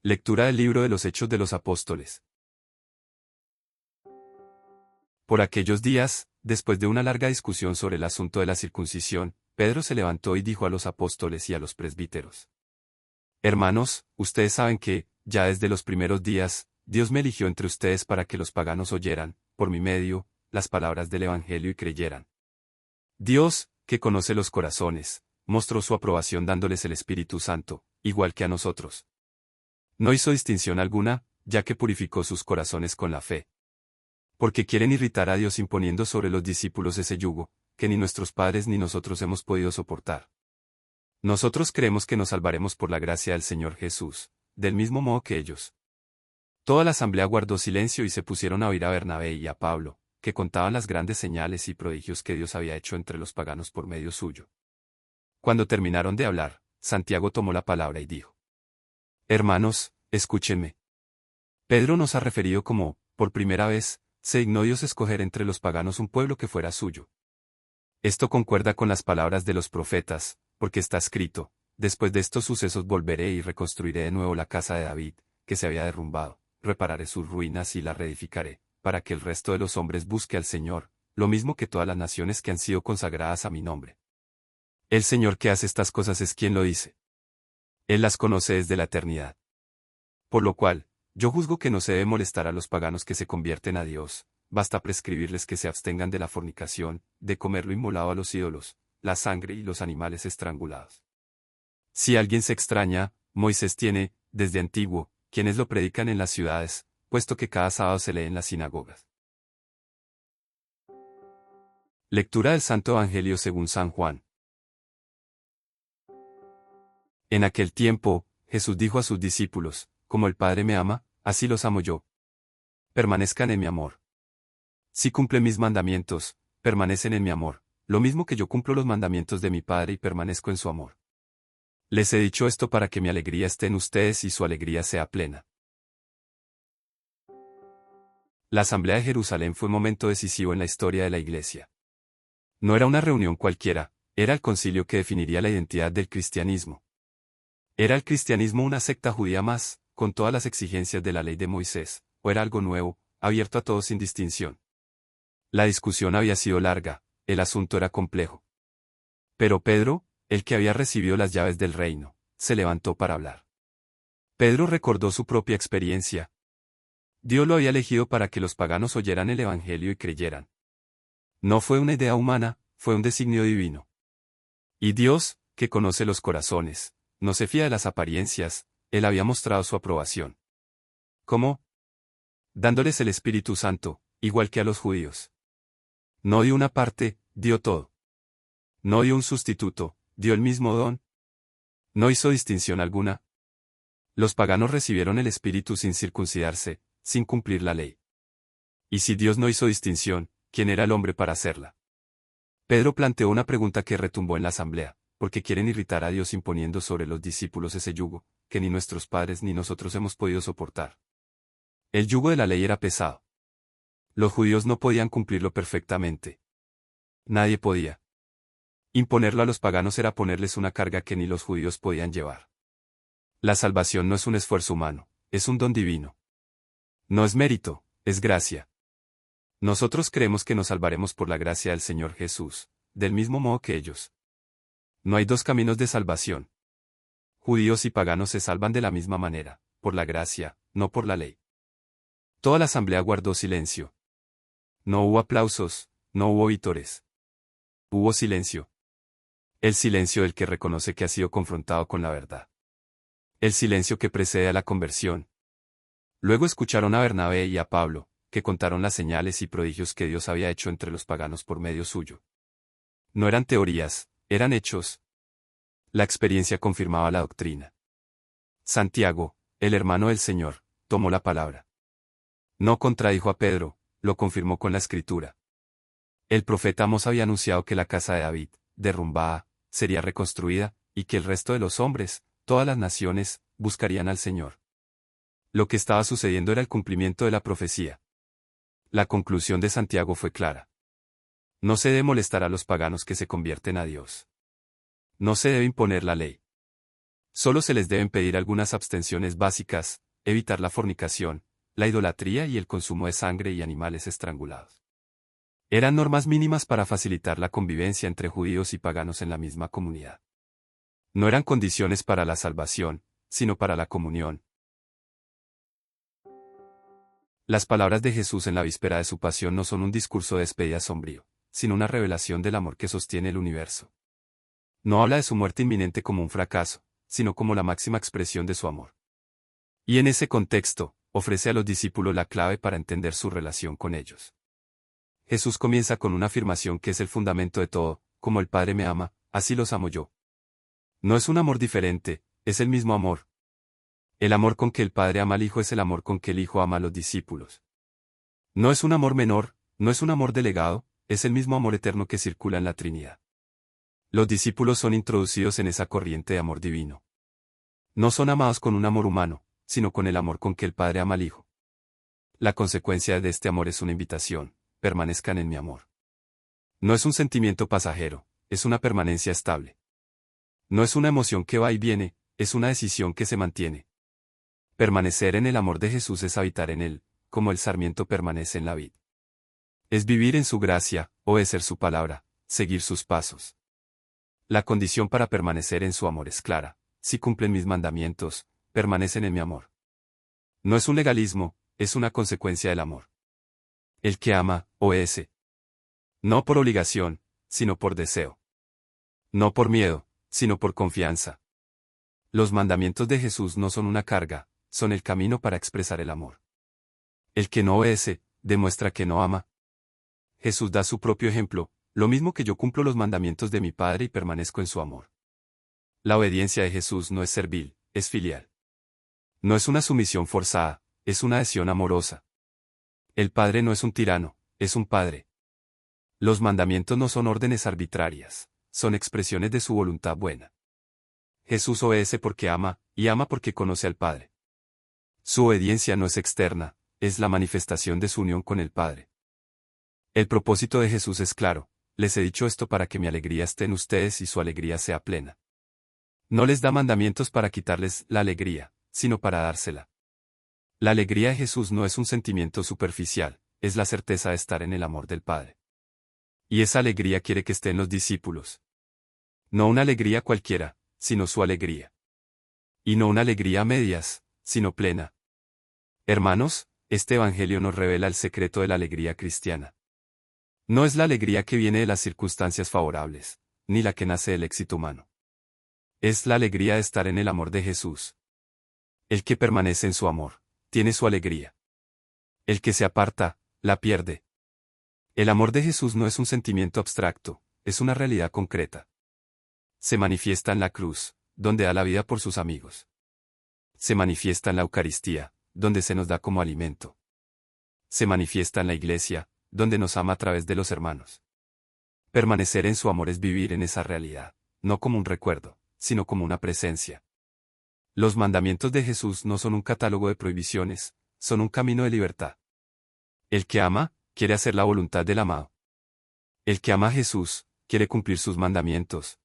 Lectura del libro de los Hechos de los Apóstoles. Por aquellos días, después de una larga discusión sobre el asunto de la circuncisión, Pedro se levantó y dijo a los apóstoles y a los presbíteros: Hermanos, ustedes saben que, ya desde los primeros días, Dios me eligió entre ustedes para que los paganos oyeran, por mi medio, las palabras del Evangelio y creyeran. Dios, que conoce los corazones, mostró su aprobación dándoles el Espíritu Santo, igual que a nosotros. No hizo distinción alguna, ya que purificó sus corazones con la fe. Porque quieren irritar a Dios imponiendo sobre los discípulos ese yugo, que ni nuestros padres ni nosotros hemos podido soportar. Nosotros creemos que nos salvaremos por la gracia del Señor Jesús, del mismo modo que ellos. Toda la asamblea guardó silencio y se pusieron a oír a Bernabé y a Pablo, que contaban las grandes señales y prodigios que Dios había hecho entre los paganos por medio suyo. Cuando terminaron de hablar, Santiago tomó la palabra y dijo: Hermanos, escúchenme. Pedro nos ha referido cómo, por primera vez, se dignó Dios escoger entre los paganos un pueblo que fuera suyo. Esto concuerda con las palabras de los profetas, porque está escrito: después de estos sucesos volveré y reconstruiré de nuevo la casa de David, que se había derrumbado, repararé sus ruinas y la reedificaré, para que el resto de los hombres busque al Señor, lo mismo que todas las naciones que han sido consagradas a mi nombre. El Señor que hace estas cosas es quien lo dice. Él las conoce desde la eternidad. Por lo cual, yo juzgo que no se debe molestar a los paganos que se convierten a Dios, basta prescribirles que se abstengan de la fornicación, de comer lo inmolado a los ídolos, la sangre y los animales estrangulados. Si alguien se extraña, Moisés tiene, desde antiguo, quienes lo predican en las ciudades, puesto que cada sábado se lee en las sinagogas. Lectura del Santo Evangelio según San Juan. En aquel tiempo, Jesús dijo a sus discípulos: Como el Padre me ama, así los amo yo. Permanezcan en mi amor. Si cumplen mis mandamientos, permanecen en mi amor, lo mismo que yo cumplo los mandamientos de mi Padre y permanezco en su amor. Les he dicho esto para que mi alegría esté en ustedes y su alegría sea plena. La Asamblea de Jerusalén fue un momento decisivo en la historia de la Iglesia. No era una reunión cualquiera, era el concilio que definiría la identidad del cristianismo. ¿Era el cristianismo una secta judía más, con todas las exigencias de la ley de Moisés, o era algo nuevo, abierto a todos sin distinción? La discusión había sido larga, el asunto era complejo. Pero Pedro, el que había recibido las llaves del reino, se levantó para hablar. Pedro recordó su propia experiencia. Dios lo había elegido para que los paganos oyeran el Evangelio y creyeran. No fue una idea humana, fue un designio divino. Y Dios, que conoce los corazones, no se fía de las apariencias, Él había mostrado su aprobación. ¿Cómo? Dándoles el Espíritu Santo, igual que a los judíos. No dio una parte, dio todo. No dio un sustituto, dio el mismo don. No hizo distinción alguna. Los paganos recibieron el Espíritu sin circuncidarse, sin cumplir la ley. Y si Dios no hizo distinción, ¿quién era el hombre para hacerla? Pedro planteó una pregunta que retumbó en la asamblea: ¿por qué quieren irritar a Dios imponiendo sobre los discípulos ese yugo, que ni nuestros padres ni nosotros hemos podido soportar? El yugo de la ley era pesado. Los judíos no podían cumplirlo perfectamente. Nadie podía. Imponerlo a los paganos era ponerles una carga que ni los judíos podían llevar. La salvación no es un esfuerzo humano, es un don divino. No es mérito, es gracia. Nosotros creemos que nos salvaremos por la gracia del Señor Jesús, del mismo modo que ellos. No hay dos caminos de salvación. Judíos y paganos se salvan de la misma manera, por la gracia, no por la ley. Toda la asamblea guardó silencio. No hubo aplausos, no hubo vítores. Hubo silencio. El silencio del que reconoce que ha sido confrontado con la verdad. El silencio que precede a la conversión. Luego escucharon a Bernabé y a Pablo, que contaron las señales y prodigios que Dios había hecho entre los paganos por medio suyo. No eran teorías, eran hechos. La experiencia confirmaba la doctrina. Santiago, el hermano del Señor, tomó la palabra. No contradijo a Pedro, lo confirmó con la Escritura. El profeta Amós había anunciado que la casa de David, derrumbada, sería reconstruida, y que el resto de los hombres, todas las naciones, buscarían al Señor. Lo que estaba sucediendo era el cumplimiento de la profecía. La conclusión de Santiago fue clara. No se debe molestar a los paganos que se convierten a Dios. No se debe imponer la ley. Solo se les deben pedir algunas abstenciones básicas, evitar la fornicación, la idolatría y el consumo de sangre y animales estrangulados. Eran normas mínimas para facilitar la convivencia entre judíos y paganos en la misma comunidad. No eran condiciones para la salvación, sino para la comunión. Las palabras de Jesús en la víspera de su pasión no son un discurso de despedida sombrío, sino una revelación del amor que sostiene el universo. No habla de su muerte inminente como un fracaso, sino como la máxima expresión de su amor. Y en ese contexto, ofrece a los discípulos la clave para entender su relación con ellos. Jesús comienza con una afirmación que es el fundamento de todo: como el Padre me ama, así los amo yo. No es un amor diferente, es el mismo amor. El amor con que el Padre ama al Hijo es el amor con que el Hijo ama a los discípulos. No es un amor menor, no es un amor delegado, es el mismo amor eterno que circula en la Trinidad. Los discípulos son introducidos en esa corriente de amor divino. No son amados con un amor humano, sino con el amor con que el Padre ama al Hijo. La consecuencia de este amor es una invitación: permanezcan en mi amor. No es un sentimiento pasajero, es una permanencia estable. No es una emoción que va y viene, es una decisión que se mantiene. Permanecer en el amor de Jesús es habitar en él, como el sarmiento permanece en la vid. Es vivir en su gracia, obedecer su palabra, seguir sus pasos. La condición para permanecer en su amor es clara: si cumplen mis mandamientos, permanecen en mi amor. No es un legalismo, es una consecuencia del amor. El que ama, obedece. No por obligación, sino por deseo. No por miedo, sino por confianza. Los mandamientos de Jesús no son una carga, son el camino para expresar el amor. El que no obedece, demuestra que no ama. Jesús da su propio ejemplo: lo mismo que yo cumplo los mandamientos de mi Padre y permanezco en su amor. La obediencia de Jesús no es servil, es filial. No es una sumisión forzada, es una adhesión amorosa. El Padre no es un tirano, es un Padre. Los mandamientos no son órdenes arbitrarias, son expresiones de su voluntad buena. Jesús obedece porque ama, y ama porque conoce al Padre. Su obediencia no es externa, es la manifestación de su unión con el Padre. El propósito de Jesús es claro: les he dicho esto para que mi alegría esté en ustedes y su alegría sea plena. No les da mandamientos para quitarles la alegría, sino para dársela. La alegría de Jesús no es un sentimiento superficial, es la certeza de estar en el amor del Padre. Y esa alegría quiere que esté en los discípulos. No una alegría cualquiera, sino su alegría. Y no una alegría a medias, sino plena. Hermanos, este Evangelio nos revela el secreto de la alegría cristiana. No es la alegría que viene de las circunstancias favorables, ni la que nace del éxito humano. Es la alegría de estar en el amor de Jesús. El que permanece en su amor, tiene su alegría. El que se aparta, la pierde. El amor de Jesús no es un sentimiento abstracto, es una realidad concreta. Se manifiesta en la cruz, donde da la vida por sus amigos. Se manifiesta en la Eucaristía, donde se nos da como alimento. Se manifiesta en la Iglesia, donde nos ama a través de los hermanos. Permanecer en su amor es vivir en esa realidad, no como un recuerdo, sino como una presencia. Los mandamientos de Jesús no son un catálogo de prohibiciones, son un camino de libertad. El que ama, quiere hacer la voluntad del amado. El que ama a Jesús, quiere cumplir sus mandamientos.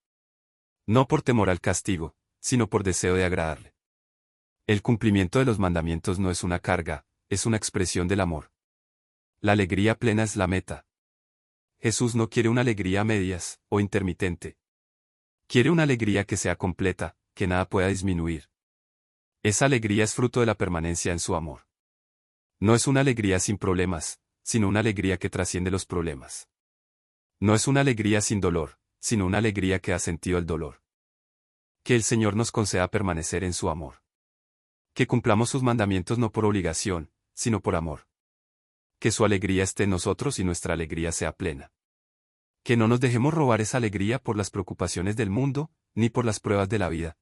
No por temor al castigo, sino por deseo de agradarle. El cumplimiento de los mandamientos no es una carga, es una expresión del amor. La alegría plena es la meta. Jesús no quiere una alegría a medias, o intermitente. Quiere una alegría que sea completa, que nada pueda disminuir. Esa alegría es fruto de la permanencia en su amor. No es una alegría sin problemas, sino una alegría que trasciende los problemas. No es una alegría sin dolor, sino una alegría que ha sentido el dolor. Que el Señor nos conceda permanecer en su amor. Que cumplamos sus mandamientos no por obligación, sino por amor. Que su alegría esté en nosotros y nuestra alegría sea plena. Que no nos dejemos robar esa alegría por las preocupaciones del mundo, ni por las pruebas de la vida.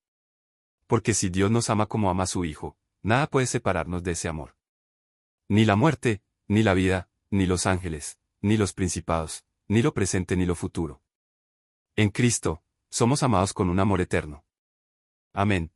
Porque si Dios nos ama como ama a su Hijo, nada puede separarnos de ese amor. Ni la muerte, ni la vida, ni los ángeles, ni los principados, ni lo presente ni lo futuro. En Cristo, somos amados con un amor eterno. Amén.